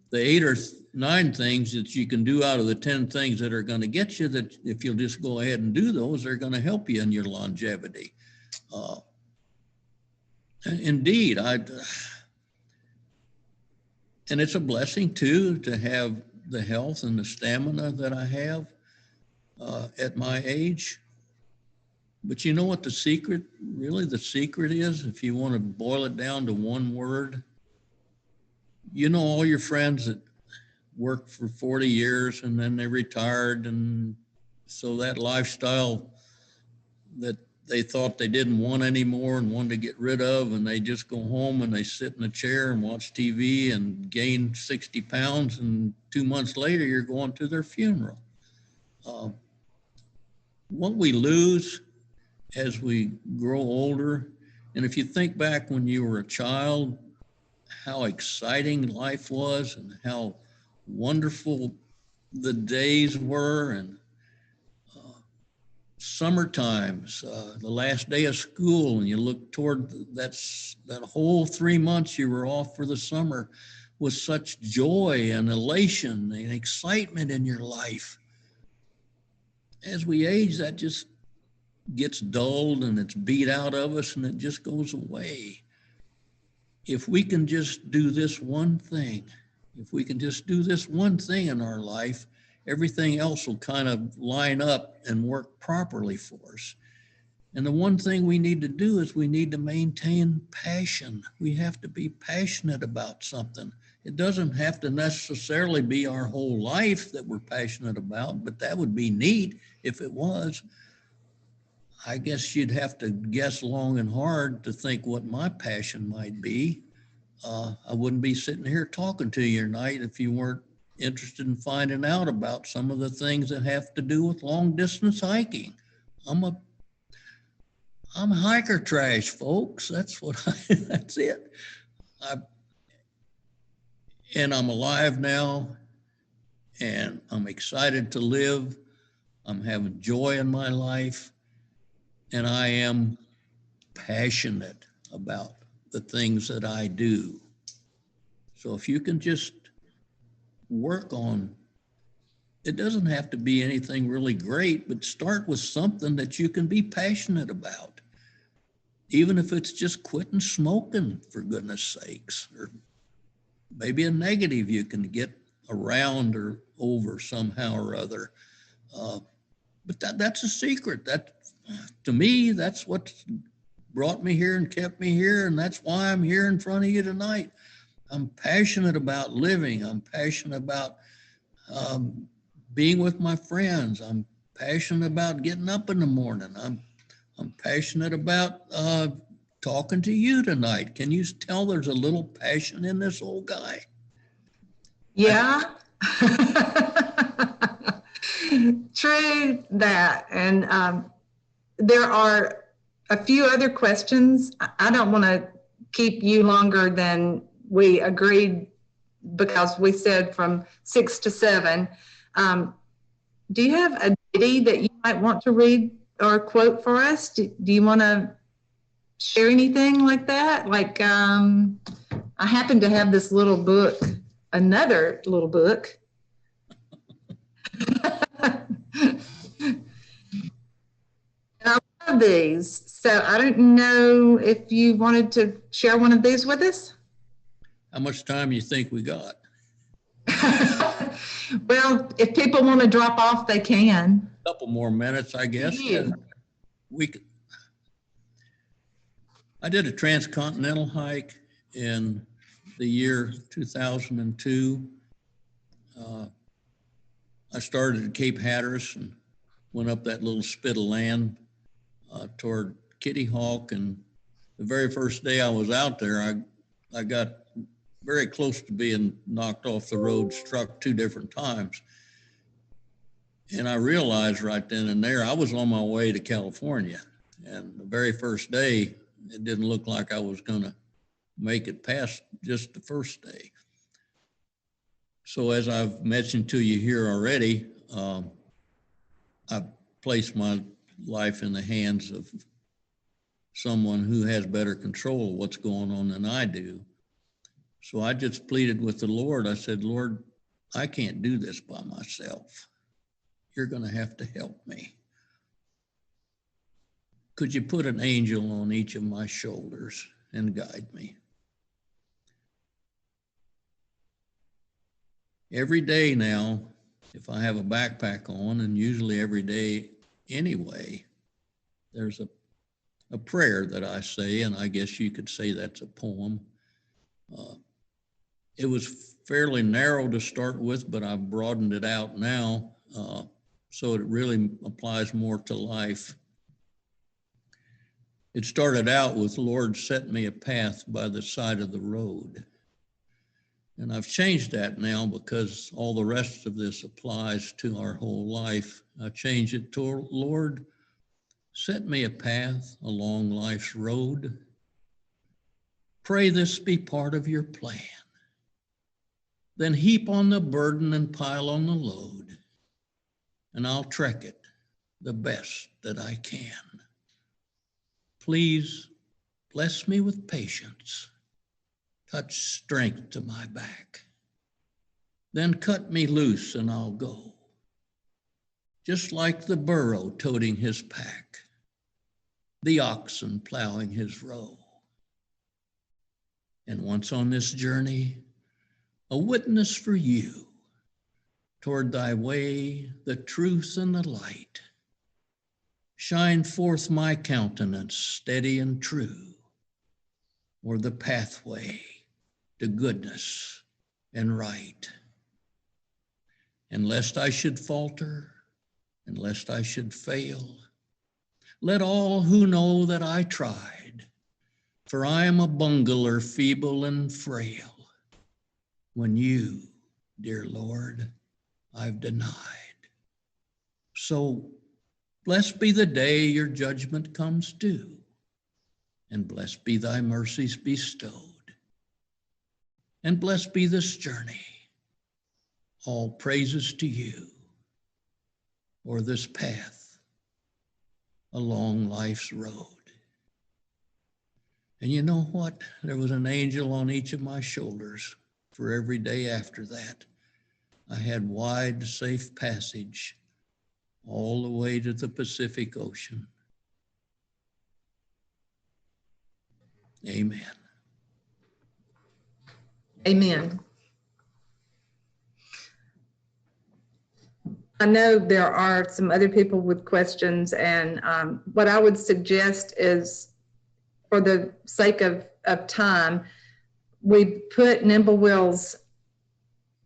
the 8 or 9 things that you can do out of the 10 things that are going to get you, that if you'll just go ahead and do those, are going to help you in your longevity. Indeed, and it's a blessing too to have the health and the stamina that I have at my age. But you know what the secret is? If you want to boil it down to one word, you know, all your friends that worked for 40 years and then they retired. And so that lifestyle that they thought they didn't want anymore and wanted to get rid of, and they just go home and they sit in a chair and watch TV and gain 60 pounds. And 2 months later, you're going to their funeral. What we lose as we grow older, and if you think back when you were a child, how exciting life was and how wonderful the days were, and summer times, the last day of school, and you look toward that whole 3 months you were off for the summer with such joy and elation and excitement in your life. As we age, that just gets dulled and it's beat out of us and it just goes away. If we can just do this one thing, in our life, everything else will kind of line up and work properly for us. And the one thing we need to do is we need to maintain passion. We have to be passionate about something. It doesn't have to necessarily be our whole life that we're passionate about, but that would be neat if it was. I guess you'd have to guess long and hard to think what my passion might be. I wouldn't be sitting here talking to you tonight if you weren't interested in finding out about some of the things that have to do with long distance hiking. I'm hiker trash, folks. That's that's it. And I'm alive now, and I'm excited to live. I'm having joy in my life, and I am passionate about the things that I do. So if you can just work on, it doesn't have to be anything really great, but start with something that you can be passionate about. Even if it's just quitting smoking, for goodness sakes, or maybe a negative you can get around or over somehow or other. But that's a secret. That, to me, that's what brought me here and kept me here, and that's why I'm here in front of you tonight. I'm passionate about living. I'm passionate about being with my friends. I'm passionate about getting up in the morning. I'm passionate about talking to you tonight. Can you tell there's a little passion in this old guy? Yeah. True that. And there are a few other questions. I don't want to keep you longer than we agreed because we said from 6 to 7. Do you have a ditty that you might want to read or quote for us? Do you want to share anything like that? Like, I happen to have this little book, another little book. I love these. So I don't know if you wanted to share one of these with us. How much time do you think we got? Well, if people want to drop off, they can. A couple more minutes, I guess. Yeah. I did a transcontinental hike in the year 2002. I started at Cape Hatteras and went up that little spit of land toward Kitty Hawk. And the very first day I was out there, I got very close to being knocked off the road, struck 2 different times. And I realized right then and there, I was on my way to California. And the very first day, it didn't look like I was going to make it past just the first day. So as I've mentioned to you here already, I've placed my life in the hands of someone who has better control of what's going on than I do. So I just pleaded with the Lord. I said, Lord, I can't do this by myself. You're going to have to help me. Could you put an angel on each of my shoulders and guide me? Every day now, if I have a backpack on, and usually every day anyway, there's a prayer that I say, and I guess you could say that's a poem. It was fairly narrow to start with, but I've broadened it out now, so it really applies more to life. It started out with, Lord, set me a path by the side of the road. And I've changed that now because all the rest of this applies to our whole life. I changed it to, Lord, set me a path along life's road. Pray this be part of your plan. Then heap on the burden and pile on the load, and I'll trek it the best that I can. Please bless me with patience, touch strength to my back, then cut me loose and I'll go, just like the burro toting his pack, the oxen plowing his row. And once on this journey, a witness for you toward thy way, the truth and the light. Shine forth my countenance, steady and true, or the pathway to goodness and right. And lest I should falter, and lest I should fail, let all who know that I tried, for I am a bungler, feeble and frail, when you, dear Lord, I've denied. So blessed be the day your judgment comes due, and blessed be thy mercies bestowed, and blessed be this journey. All praises to you, or this path along life's road. And you know what? There was an angel on each of my shoulders for every day after that. I had wide, safe passage all the way to the Pacific Ocean. Amen. Amen. I know there are some other people with questions, and what I would suggest is, for the sake of time, we put Nimblewill's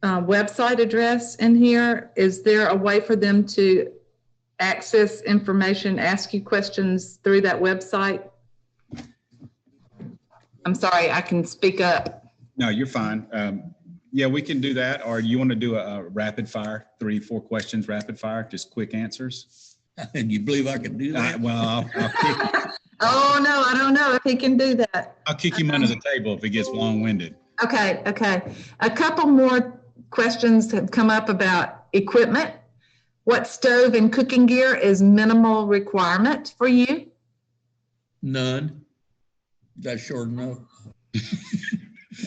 website address in here. Is there a way for them to access information, ask you questions through that website? I'm sorry, I can speak up. No, you're fine. Yeah, we can do that. Or you want to do a rapid fire, 3-4 questions, rapid fire, just quick answers? And you believe I can do that? Well, I'll kick, Oh, no, I don't know if he can do that. I'll kick him under the table if it gets long-winded. Okay. A couple more questions have come up about equipment. What stove and cooking gear is minimal requirement for you? None. Is that short enough?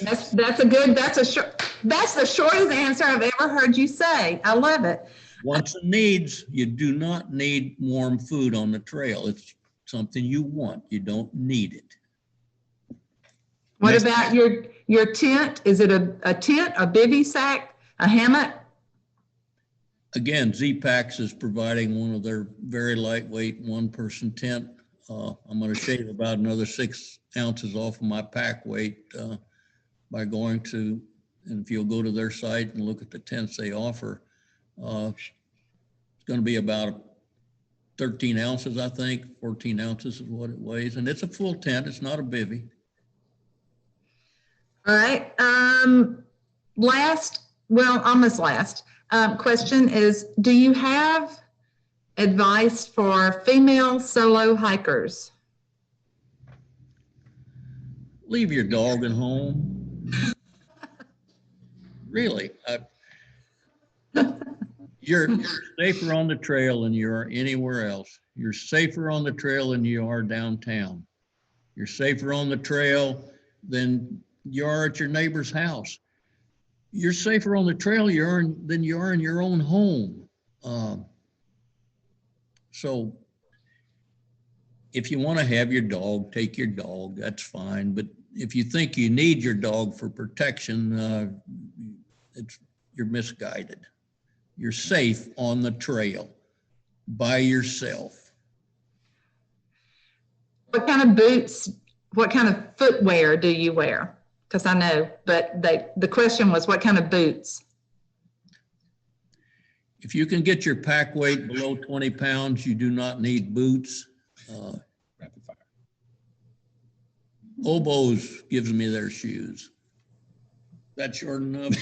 That's the shortest answer I've ever heard you say. I love it. Wants and needs. You do not need warm food on the trail. It's something you want. You don't need it. What about your tent? Is it a tent, a bivy sack, a hammock? Again, Z-Packs is providing one of their very lightweight one-person tent. I'm going to shave about another 6 ounces off of my pack weight by going to, and if you'll go to their site and look at the tents they offer, it's going to be about 13 ounces, I think. 14 ounces is what it weighs. And it's a full tent. It's not a bivy. All right. Almost last question is, do you have advice for female solo hikers? Leave your dog at home. Really. You're safer on the trail than you are anywhere else. You're safer on the trail than you are downtown. You're safer on the trail than you are at your neighbor's house. You're safer on the trail than you are in your own home. So if you want to have your dog, take your dog, that's fine. But if you think you need your dog for protection, you're misguided. You're safe on the trail by yourself. What kind of boots, what kind of footwear do you wear? Because I know, but the question was what kind of boots? If you can get your pack weight below 20 pounds, you do not need boots. Rapid fire. Oboes gives me their shoes. That's short enough.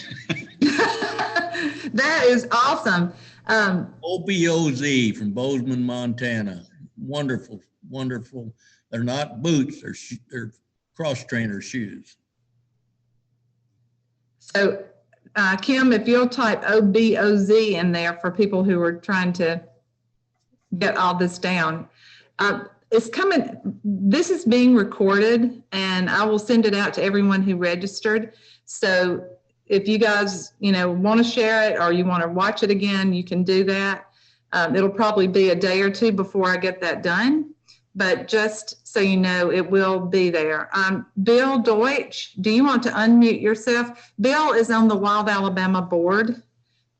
That is awesome. OBOZ from Bozeman, Montana. Wonderful, wonderful. They're not boots, they're cross-trainer shoes. So, Kim, if you'll type OBOZ in there for people who are trying to get all this down. It's coming, this is being recorded, and I will send it out to everyone who registered. So if you guys, want to share it or you want to watch it again, you can do that. It'll probably be a day or two before I get that done, but just so you know, it will be there. Bill Deutsch, do you want to unmute yourself? Bill is on the Wild Alabama board,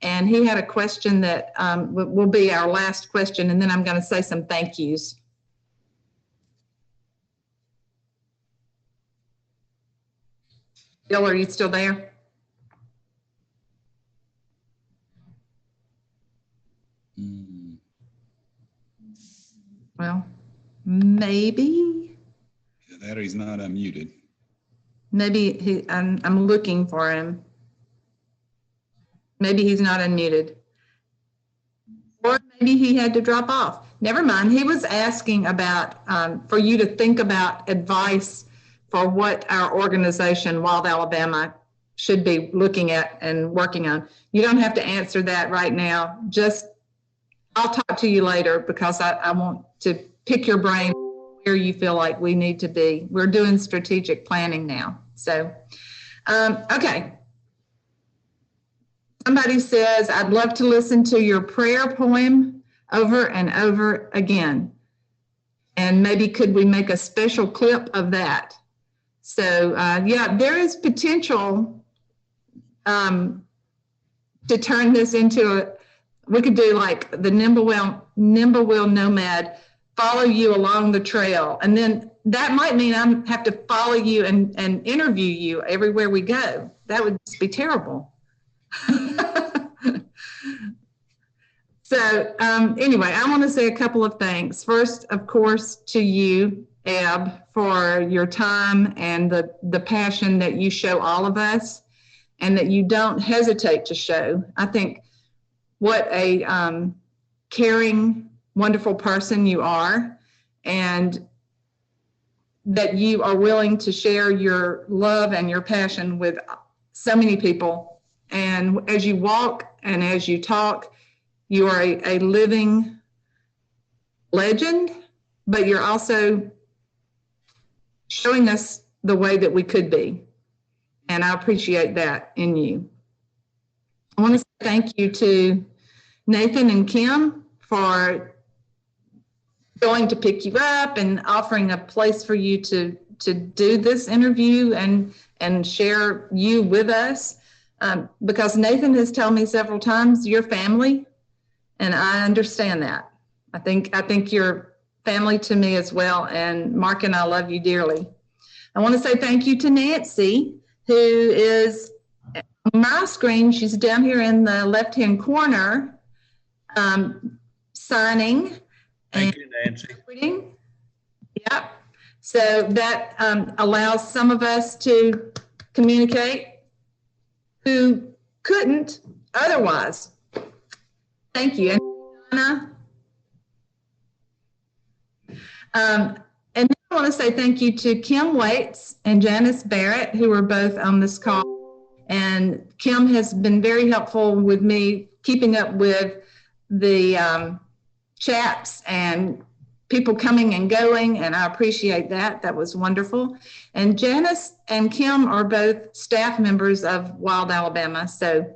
and he had a question that will be our last question, and then I'm going to say some thank yous. Bill, are you still there? Well, maybe. Either that or he's not unmuted. Maybe I'm looking for him. Maybe he's not unmuted. Or maybe he had to drop off. Never mind. He was asking about, for you to think about advice for what our organization, Wild Alabama, should be looking at and working on. You don't have to answer that right now. Just, I'll talk to you later because I want to pick your brain where you feel like we need to be. We're doing strategic planning now. So, okay. Somebody says, I'd love to listen to your prayer poem over and over again. And maybe could we make a special clip of that? So, yeah, there is potential to turn this into we could do like the Nimblewill Nomad, follow you along the trail. And then that might mean I have to follow you and interview you everywhere we go. That would just be terrible. So anyway, I want to say a couple of things. First, of course, to you, Eb, for your time and the passion that you show all of us and that you don't hesitate to show. I think what a caring, wonderful person you are, and that you are willing to share your love and your passion with so many people. And as you walk and as you talk, you are a living legend, but you're also showing us the way that we could be. And I appreciate that in you. I want to say thank you to Nathan and Kim for going to pick you up and offering a place for you to do this interview and share you with us. Because Nathan has told me several times you're family, and I understand that. I think you're family to me as well, and Mark and I love you dearly. I want to say thank you to Nancy, who is on my screen. She's down here in the left-hand corner, signing. Thank you, Nancy. Yep. So that allows some of us to communicate who couldn't otherwise. Thank you. And then I want to say thank you to Kim Waits and Janice Barrett, who are both on this call. And Kim has been very helpful with me keeping up with the chats and people coming and going, and I appreciate that. That was wonderful. And Janice and Kim are both staff members of Wild Alabama, so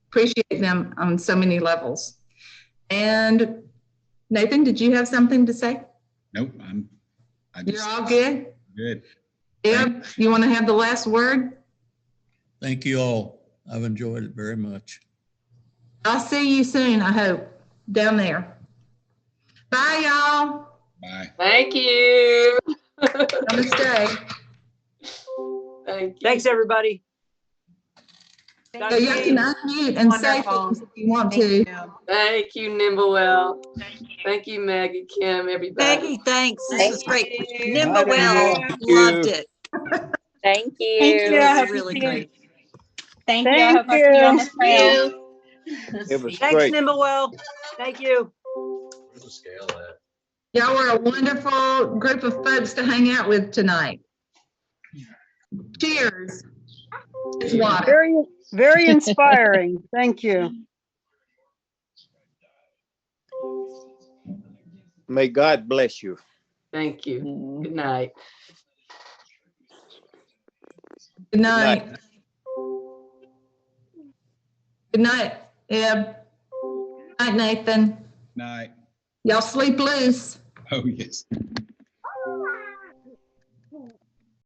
appreciate them on so many levels. And Nathan, did you have something to say? Nope, You're all good? Good. Eb, you want to have the last word? Thank you all. I've enjoyed it very much. I'll see you soon, I hope, down there. Bye, y'all. Bye. Thank you. Namaste. Thank you. Thanks, everybody. So you can unmute and say Wonderful. things if you want Thank to. you. Thank you, Nimblewill. Thank you, Maggie, Kim, everybody. Maggie, thanks. This was great. you. Nimblewill, Thank loved it. Thank Thank you. It I was hope really you see great. Thank you. I hope I see you on the trail. It was Thanks, great. Nimblewill. Thank you. Y'all were a wonderful group of folks to hang out with tonight. Cheers. It's water. Very, very inspiring. Thank you. May God bless you. Thank you. Good night. Good night. Good night, Eb. Good night, Nathan. Night. Y'all sleep loose. Oh, yes.